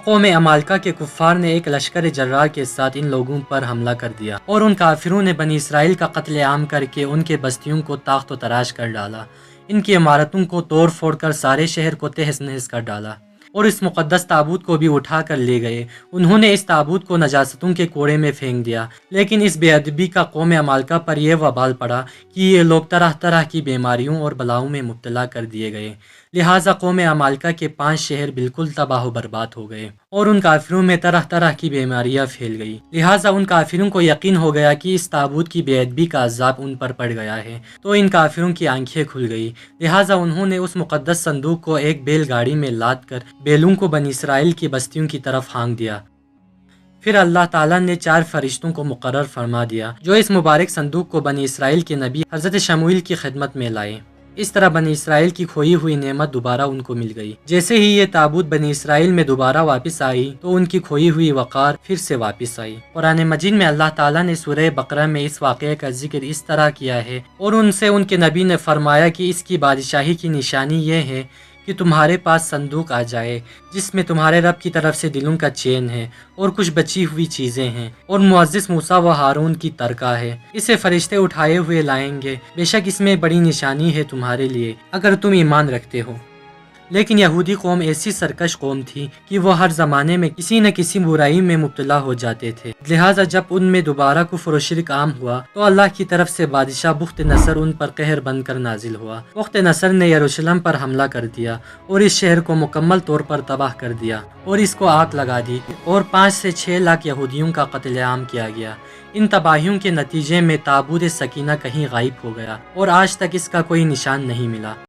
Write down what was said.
قوم عمالقہ کے کفار نے ایک لشکر جرار کے ساتھ ان لوگوں پر حملہ کر دیا اور ان کافروں نے بنی اسرائیل کا قتل عام کر کے ان کے بستیوں کو تاخت و تراش کر ڈالا، ان کی عمارتوں کو توڑ پھوڑ کر سارے شہر کو تہس نہس کر ڈالا اور اس مقدس تابوت کو بھی اٹھا کر لے گئے۔ انہوں نے اس تابوت کو نجاستوں کے کوڑے میں پھینک دیا، لیکن اس بے ادبی کا قوم عمالقہ پر یہ وبال پڑا کہ یہ لوگ طرح طرح کی بیماریوں اور بلاؤں میں مبتلا کر دیے گئے، لہٰذا قوم عمالقہ کے 5 شہر بالکل تباہ و برباد ہو گئے اور ان کافروں میں طرح طرح کی بیماریاں پھیل گئی۔ لہٰذا ان کافروں کو یقین ہو گیا کہ اس تابوت کی بے ادبی کا عذاب ان پر پڑ گیا ہے، تو ان کافروں کی آنکھیں کھل گئی، لہٰذا انہوں نے اس مقدس صندوق کو ایک بیل گاڑی میں لاد کر بیلوں کو بنی اسرائیل کی بستیوں کی طرف ہانک دیا۔ پھر اللہ تعالیٰ نے 4 فرشتوں کو مقرر فرما دیا جو اس مبارک صندوق کو بنی اسرائیل کے نبی حضرت شموئیل کی خدمت میں لائے۔ اس طرح بنی اسرائیل کی کھوئی ہوئی نعمت دوبارہ ان کو مل گئی۔ جیسے ہی یہ تابوت بنی اسرائیل میں دوبارہ واپس آئی تو ان کی کھوئی ہوئی وقار پھر سے واپس آئی۔ قرآن مجید میں اللہ تعالیٰ نے سورہ بقرہ میں اس واقعے کا ذکر اس طرح کیا ہے اور ان سے ان کے نبی نے فرمایا کہ اس کی بادشاہی کی نشانی یہ ہے کہ تمہارے پاس صندوق آ جائے جس میں تمہارے رب کی طرف سے دلوں کا چین ہے اور کچھ بچی ہوئی چیزیں ہیں اور معزز موسیٰ و ہارون کی ترکہ ہے، اسے فرشتے اٹھائے ہوئے لائیں گے، بے شک اس میں بڑی نشانی ہے تمہارے لیے اگر تم ایمان رکھتے ہو۔ لیکن یہودی قوم ایسی سرکش قوم تھی کہ وہ ہر زمانے میں کسی نہ کسی برائی میں مبتلا ہو جاتے تھے، لہٰذا جب ان میں دوبارہ کفر و شرک عام ہوا تو اللہ کی طرف سے بادشاہ بخت نصر ان پر قہر بن کر نازل ہوا۔ بخت نصر نے یروشلم پر حملہ کر دیا اور اس شہر کو مکمل طور پر تباہ کر دیا اور اس کو آگ لگا دی اور 5 سے 6 لاکھ یہودیوں کا قتل عام کیا گیا۔ ان تباہیوں کے نتیجے میں تابوت سکینہ کہیں غائب ہو گیا اور آج تک اس کا کوئی نشان نہیں ملا۔